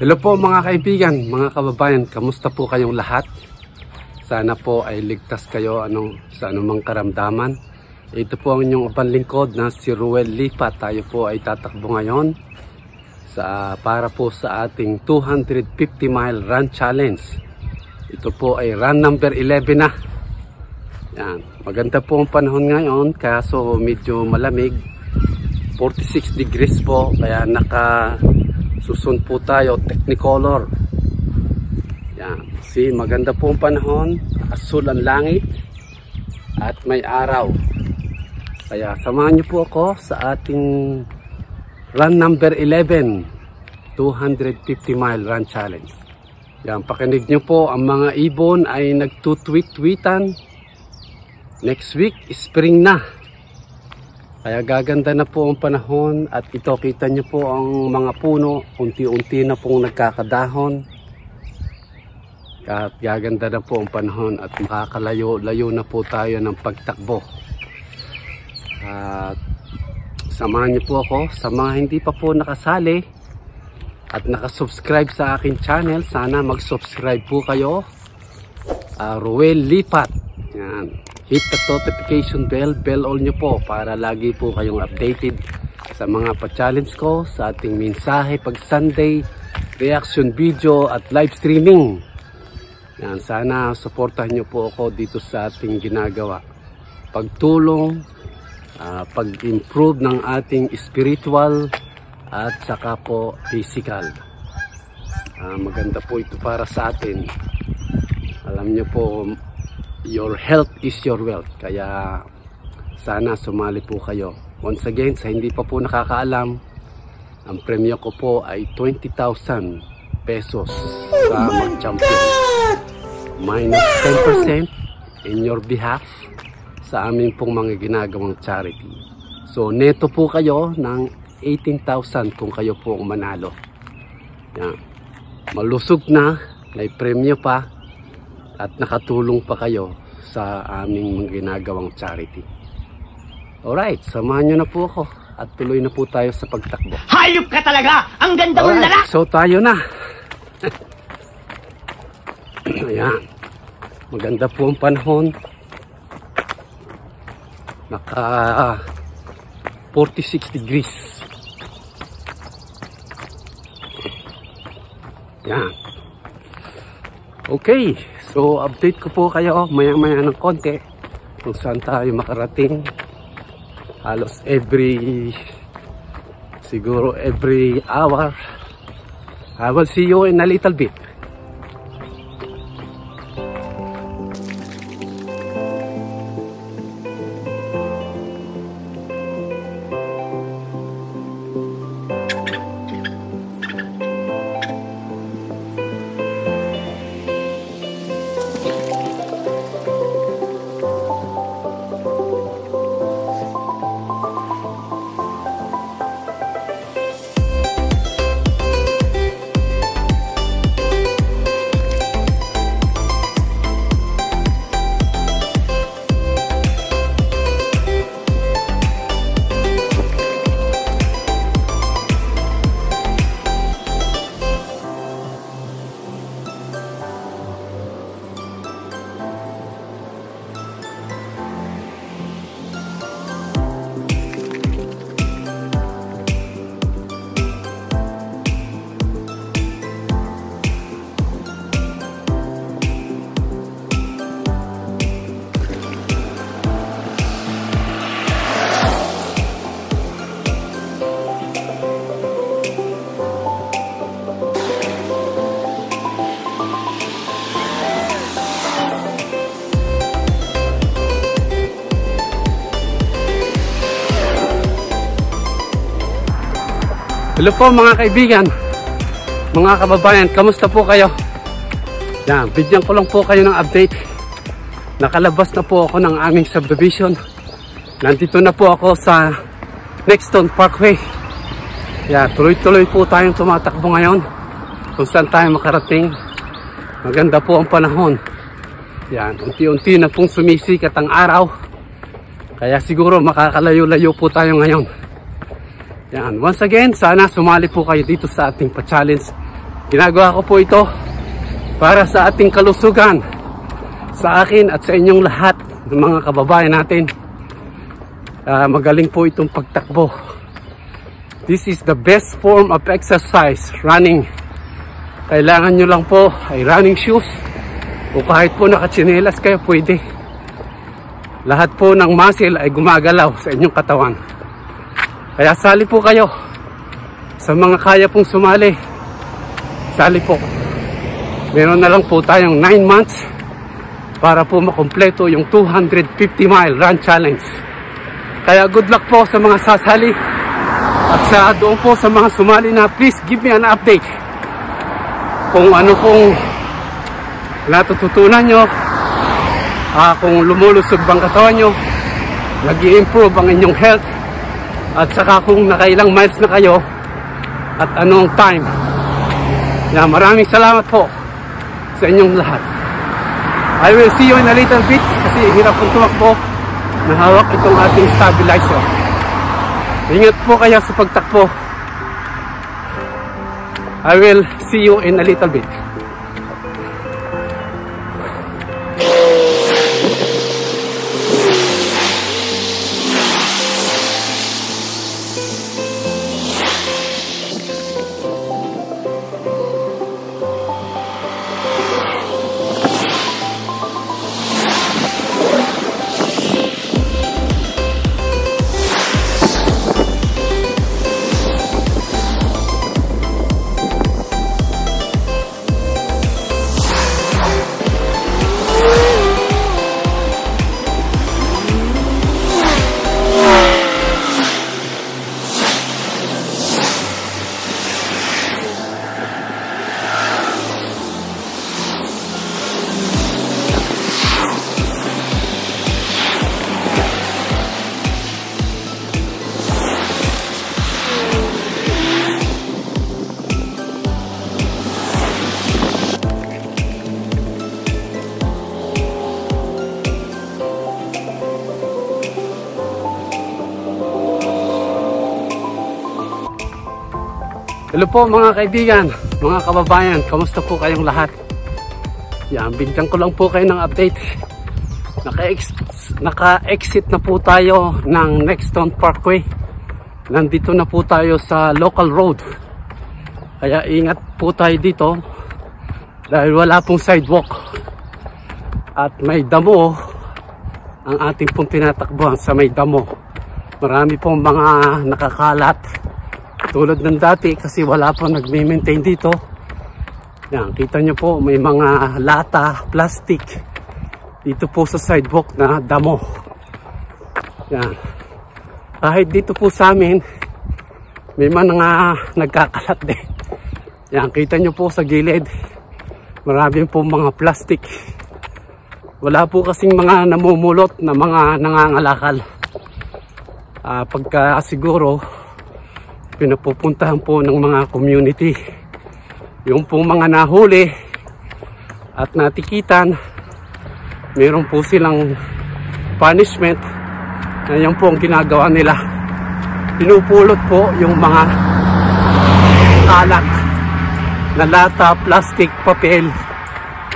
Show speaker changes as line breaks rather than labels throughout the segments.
Hello po mga kaibigan, mga kababayan, kamusta po kayong lahat? Sana po ay ligtas kayo sa anumang karamdaman. Ito po ang inyong panlingkod na si Ruel Lipat. Tayo po ay tatakbo ngayon para po sa ating 250 mile run challenge. Ito po ay run number 11 na. Yan. Maganda po ang panahon ngayon, kaso medyo malamig. 46 degrees po, kaya susun po tayo Technicolor. Yan. See, maganda po ang panahon, asul ang langit at may araw. Kaya samahan niyo po ako sa ating run number 11, 250 mile run challenge. Yan, pakinig niyo po, ang mga ibon ay nagtutweet-tweetan. Next week, spring na. Kaya gaganda na po ang panahon at ito kita nyo po ang mga puno, unti-unti na pong nagkakadahon. At gaganda na po ang panahon at makakalayo-layo na po tayo ng pagtakbo. At samahan nyo po ako sa mga hindi pa po nakasali at nakasubscribe sa akin channel. Sana mag-subscribe po kayo. Ruel Lipat. Yan. Hit the notification bell all nyo po para lagi po kayong updated sa mga pa-challenge ko, sa ating mensahe pag Sunday, reaction video at live streaming. Yan, sana supportahan nyo po ako dito sa ating ginagawa. Pagtulong, pag-improve ng ating spiritual at saka po physical. Maganda po ito para sa atin. Alam nyo po, your health is your wealth. Kaya sana sumali po kayo. Once again, sa hindi pa po nakakaalam, ang premyo ko po ay 20,000 pesos sa mag-champion. Minus 10% in your behalf sa amin pong mga ginagawang charity. So neto po kayo ng 18,000 kung kayo po manalo. Yan. Malusog na, may premyo pa at nakatulong pa kayo sa aming mga ginagawang charity. Alright, samahan nyo na po ako at tuloy na po tayo sa pagtakbo.
Hayop ka talaga! Ang ganda mong lalaki!
So tayo na. Ayan. Maganda po ang panahon. Naka 46 degrees. Ayan. Okay, so update ko po kayo maya-maya ng konti kung saan tayo makarating. Halos siguro every hour. I will see you in a little bit. Hello po mga kaibigan, mga kababayan, kamusta po kayo? Yan, bigyan ko lang po kayo ng update. Nakalabas na po ako ng aming subdivision. Nandito na po ako sa Nexton Parkway. Yan, tuloy-tuloy po tayong tumatakbo ngayon kung saan tayo makarating. Maganda po ang panahon. Yan, unti-unti na pong sumisikat ang araw. Kaya siguro makakalayo-layo po tayo ngayon. Yan, once again, sana sumali po kayo dito sa ating pa-challenge Ginagawa ko po ito para sa ating kalusugan, sa akin at sa inyong lahat ng mga kababayan natin. Magaling po itong pagtakbo. This is the best form of exercise, running. Kailangan nyo lang po ay running shoes o kahit po nakatsinelas kayo, pwede. Lahat po ng muscle ay gumagalaw sa inyong katawan. Kaya sali po kayo. Sa mga kaya pong sumali, sali po. Meron na lang po tayong 9 months para po makumpleto yung 250-mile run challenge. Kaya good luck po sa mga sasali. At sa doon po sa mga sumali na, please give me an update kung ano pong natututunan nyo, kung lumulusog bang katawan nyo, nag-i-improve ang inyong health, at saka kung nakailang miles na kayo at anong time. Maraming salamat po sa inyong lahat. I will see you in a little bit kasi hirap kong tumakbo. Nahawak itong ating stabilizer. Ingat po kayo sa pagtakbo. I will see you in a little bit. Hello po mga kaibigan, mga kababayan, kamusta po kayong lahat? Bigyan ko lang po kayo ng update. Naka-exit na po tayo ng Nexton Parkway. Nandito na po tayo sa local road. Kaya ingat po tayo dito dahil wala pong sidewalk. At may damo ang ating pong tinatakbuhan sa may damo. Marami pong mga nakakalat. Tulad ng dati kasi wala pong nagme-maintain dito. Kita nyo po may mga lata, plastic dito po sa sidewalk na damo. Kahit dito po sa amin may mga nagkakalat din. Kita nyo po sa gilid marami po mga plastic. Wala po kasing mga namumulot na mga nangangalakal. Pagka siguro pinapupuntahan po ng mga community yung pong mga nahuli at natikitan, meron po silang punishment na yan po ang ginagawa nila. Pinupulot po yung mga kalat na lata, plastic, papel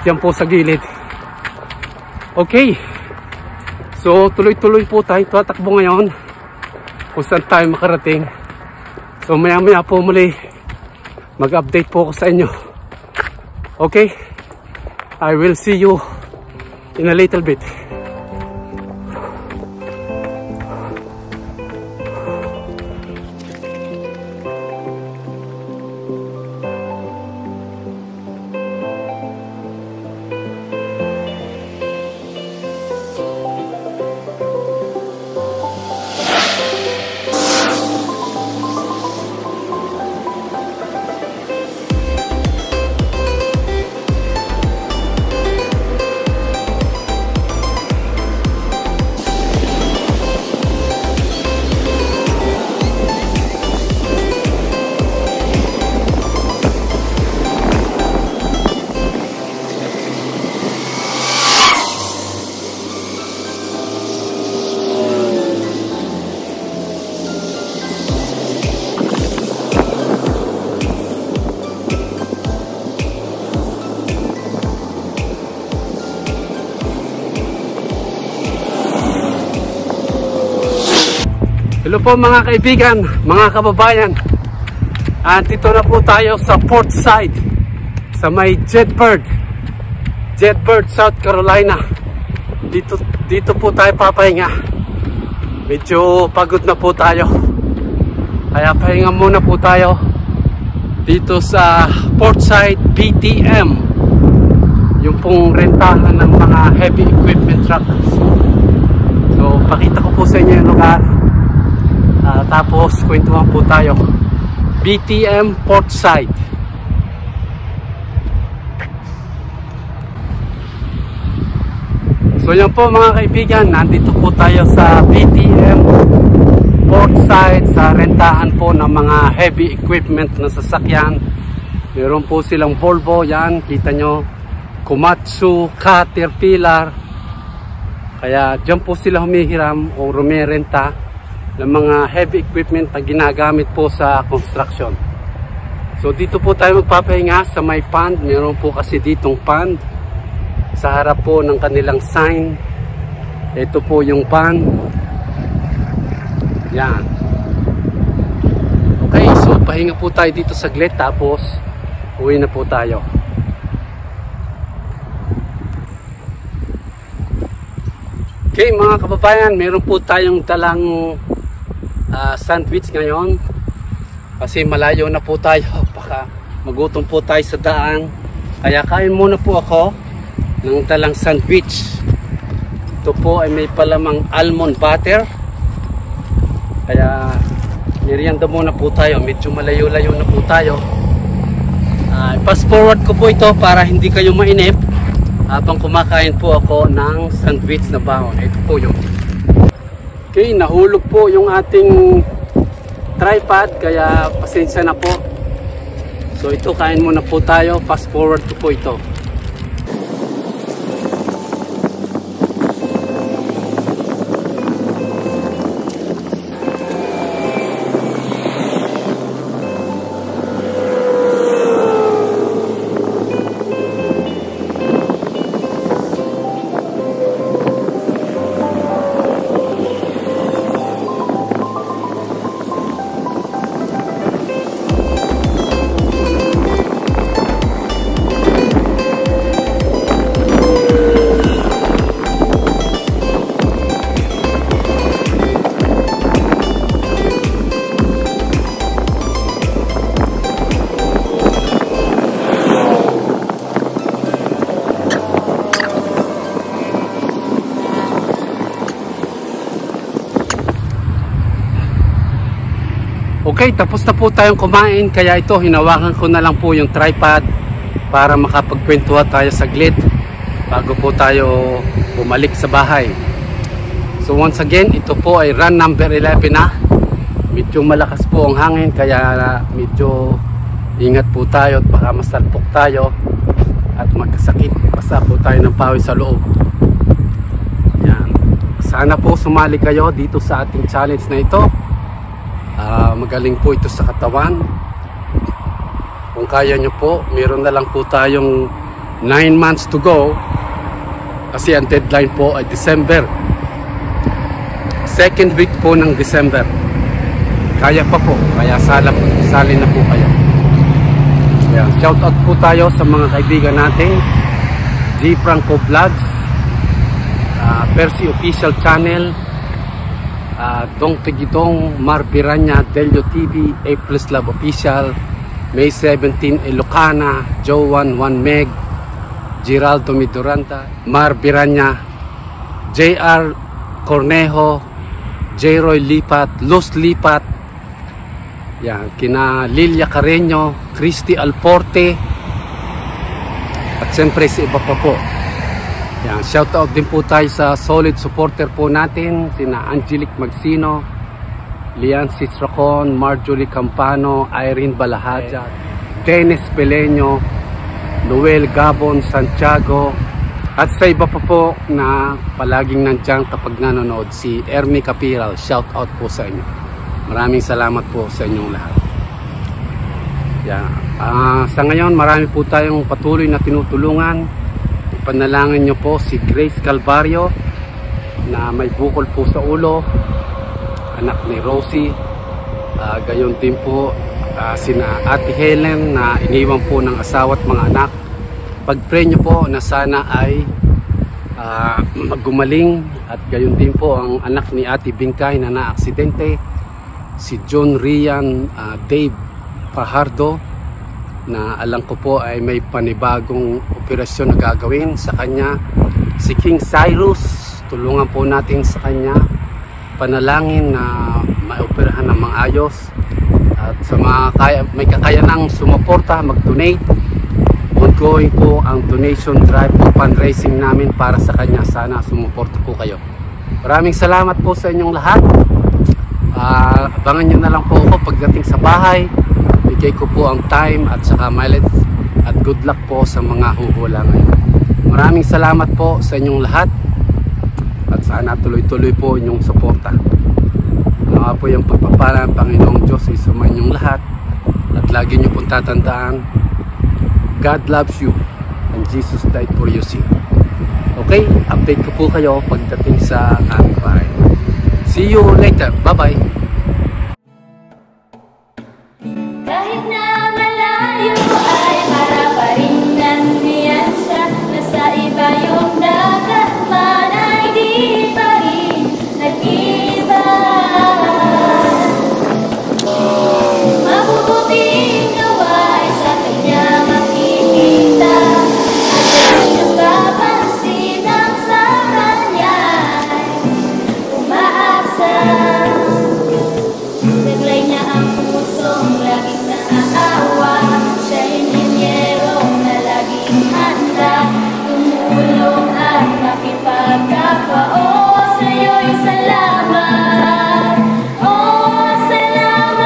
yan po sa gilid. Okay, so tuloy-tuloy po tayo tatakbo ngayon kung saan tayo makarating. So maya-maya po muli mag-update po ako sa inyo. Okay? I will see you in a little bit. Hello po mga kaibigan, mga kababayan. Dito na po tayo sa port side, sa may Jedburgh, South Carolina. Dito po tayo papahinga. Medyo pagod na po tayo, kaya pahinga muna po tayo dito sa port side BTM, yung pong rentahan ng mga heavy equipment trucks. So pakita ko po sa inyo yung lugar, tapos kwentuhan po tayo. BTM port side. So yan po mga kaibigan, nandito po tayo sa BTM port side, sa rentahan po ng mga heavy equipment na sasakyan. Meron po silang Volvo, yan kita nyo, Komatsu, Caterpillar. Kaya dyan po sila humihiram o rumirenta ng mga heavy equipment na ginagamit po sa construction. So dito po tayo magpapahinga sa may pond. Meron po kasi ditong pond sa harap po ng kanilang sign. Ito po yung pond. Yan. Okay, so pahinga po tayo dito saglit, tapos uwi na po tayo. Okay mga kababayan, meron po tayong dalang sandwich ngayon kasi malayo na po tayo, baka magutom po tayo sa daan, kaya kain muna po ako ng dalang sandwich. Ito po ay may palamang almond butter, kaya merienda muna po tayo, medyo malayo-layo na po tayo. Fast forward ko po ito para hindi kayo mainip habang kumakain po ako ng sandwich na baon. Ito po yung okay, nahulog po yung ating tripod, kaya pasensya na po. So ito, kain muna po tayo. Fast forward ko po ito. Okay, tapos na po tayong kumain, kaya ito, hinawakan ko na lang po yung tripod para makapagkwentuhan tayo saglit bago po tayo bumalik sa bahay. So once again, ito po ay run number 11 na. Medyo malakas po ang hangin, kaya medyo ingat po tayo at baka masalpok tayo at magkasakit. Basta po tayo ng pawis sa loob. Yan. Sana po sumali kayo dito sa ating challenge na ito. Magaling po ito sa katawan. Kung kaya nyo po, meron na lang po tayong 9 months to go, kasi ang deadline po ay December, second week po ng December. Kaya pa po, kaya sali na po kayo. Ayan, shout out po tayo sa mga kaibigan natin, G Franco Vlogs, Percy Official Channel, Dong Tigidong, Mar Biranya, Delio TV, A Plus Love Official, May 17 Ilocana, Joan 1 Meg, Geraldo Miduranta, Mar Biranya, JR Cornejo, J. Roy Lipat, Luz Lipat, yan, kina Lilia Carreño, Christy Alporte, at siyempre si iba pa po. Yan, shout out din po tayo sa solid supporter po natin, sina Angelic Magsino, Lian Cistracon, Marjorie Campano, Irene Balahaja, Dennis Peleño, Noel Gabon Santiago, at sa iba pa po na palaging nandiyan kapag nanonood, si Ermi Capiral. Shout out po sa inyo. Maraming salamat po sa inyong lahat. Yan. Sa ngayon, marami po tayong patuloy na tinutulungan. Panalangin nyo po si Grace Calvario na may bukol po sa ulo, anak ni Rosie. Gayon din po sina Ate Helen na iniwan po ng asawa at mga anak. Pag-pray nyo po na sana ay gumaling, at gayon din po ang anak ni Ate Bingkay na na-aksidente, si John Rian Dave Fajardo, na alam ko po ay may panibagong operasyon na gagawin sa kanya. Si King Cyrus, tulungan po natin sa kanya, panalangin na maoperahan ng maayos, at sa mga may kakayanang sumuporta, mag-donate. Ongoing po ang donation drive o fundraising namin para sa kanya. Sana sumuporta po kayo. Maraming salamat po sa inyong lahat. Abangan nyo na lang po ako pagdating sa bahay. Bigay ko po ang time at saka mileage, at good luck po sa mga huhula ngayon. Maraming salamat po sa inyong lahat, at sana tuloy-tuloy po inyong suporta. Mga po yung pagpapala ng Panginoong Diyos ay sumayin inyong lahat, at lagi nyo pong tatandaan, God loves you and Jesus died for your sin. Okay, update ko po kayo pagdating sa aming bahay. See you later. Bye-bye.
Kahit na malayo ay para pa rin nandiyan siya. Nasa iba yung dagat man ay di pa rin nag-iba. Mabubuting gawain sa kanya makikita, at yung kapansin ang sa kanya umaasa. Taglay niya ang pusong laging naaawa. Siya inhinyero na laging handa tumulong at makipagkapwa. Oh, sa'yo'y salamat. Oh, salamat.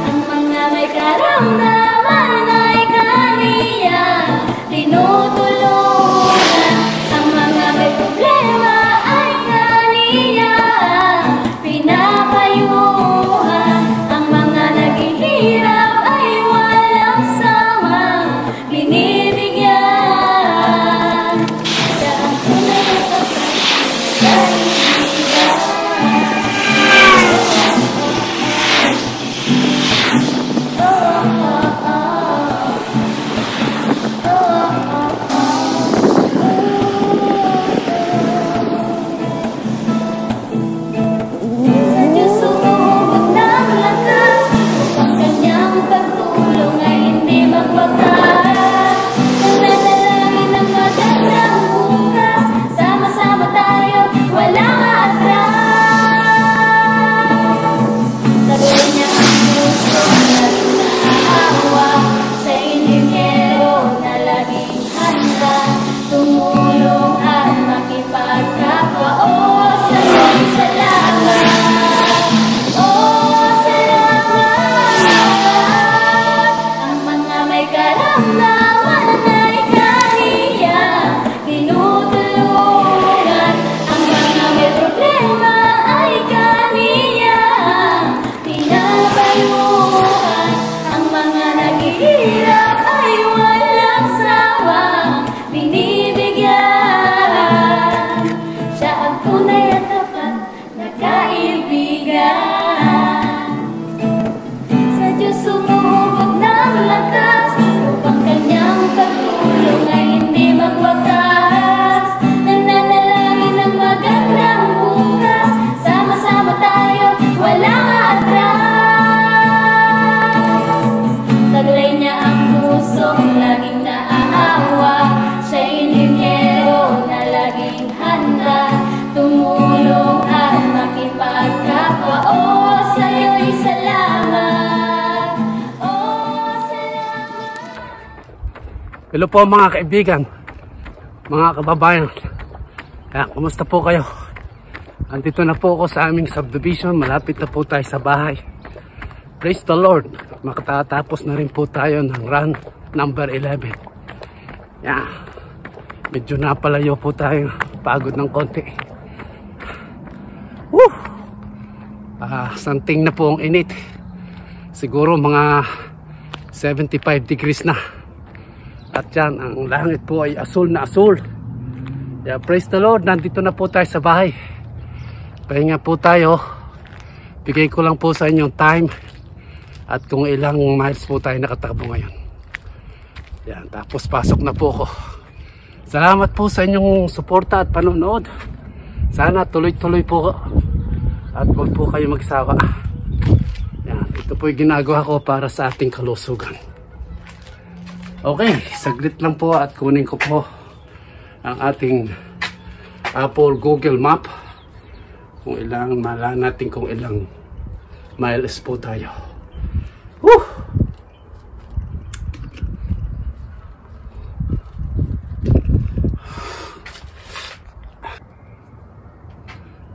Ang mga may karamdaman ay kaniya tinutulungan. Ang mga may problema ay kaniya pinapayuhan. Ang mga naghihirap ay walang sawang binibigyan. Siya ang tunay na kaibigan. Oh, oh, oh. Oh, sa Diyos sumubok ng lakas, upang kanyang pagtulong ay hindi magwakas. Nananalangin ng magandang bukas, sama-sama tayo, walang atras. Taglay niya ang puso na naawa. Sa inhinyero na laging handa tumulong at makipagkapwa. Oh, sa'yo'y salamat. Oh, salamat. Ang mga may karamdaman ay kaniya tinutulungan. Ang mga may problema ay kaniya pinapayuhan. Ang mga naghihirap ay walang sawang binibigyan. Siya ang tunay at tapat na kaibigan. Sa Diyos sumubok ng lakas, upang kanyang pagtulong ay hindi magwakas. Nananalangin ng magandang bukas, sama-sama tayo, walang atras. Taglay niya ang pusong laging naaawa. Siya inhinyero na laging handa tumulong at makipagkapwa. Oh, sa'yo'y salamat. Oh, salamat.
Hello po mga kaibigan, mga kababayan. Kumusta po kayo? Andito na po ako sa aming subdivision. Malapit na po tayo sa bahay. Praise the Lord. Makatatapos na rin po tayo ng run number 11. Medyo napalayo po tayo. Pagod ng konti. Woo! Santing na po ang init. Siguro mga 75 degrees na. At yan, ang langit po ay asul na asul. Praise the Lord. Nandito na po tayo sa bahay. Pahinga po tayo. Bigay ko lang po sa inyong time at kung ilang miles po tayo nakatakbo ngayon. Yan, tapos pasok na po ako. Salamat po sa inyong suporta at panonood. Sana tuloy-tuloy po at huwag po kayo magsawa. Yan, ito po yung ginagawa ko para sa ating kalusugan. Okay, saglit lang po at kunin ko po ang ating Apple Google Map. Kung ilang, malaman natin kung ilang miles po tayo. Woo!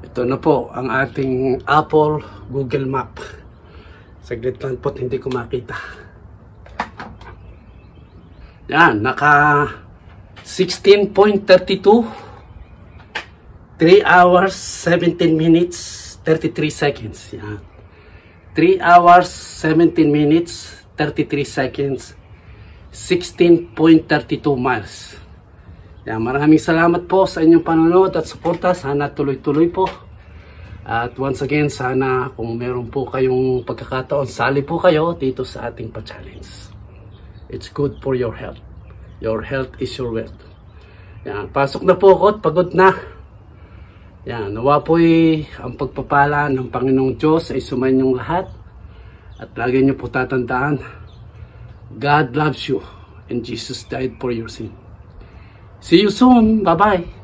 Ito na po ang ating Apple Google Map. Saglit lang po, hindi ko makita. Yan, naka 16.32. 3 hours, 17 minutes, 33 seconds. Yan. 3 hours, 17 minutes, 33 seconds, 16.32 miles. Yan, maraming salamat po sa inyong panonood at suporta. Sana tuloy-tuloy po. At once again, sana kung meron po kayong pagkakataon, sali po kayo dito sa ating pa-challenge. It's good for your health. Your health is your wealth. Yan, pasok na po ako at pagod na. Yan, nawa po'y ang pagpapala ng Panginoong Diyos ay sumainyong lahat. At lagi niyo po tatandaan, God loves you and Jesus died for your sin. See you soon. Bye-bye.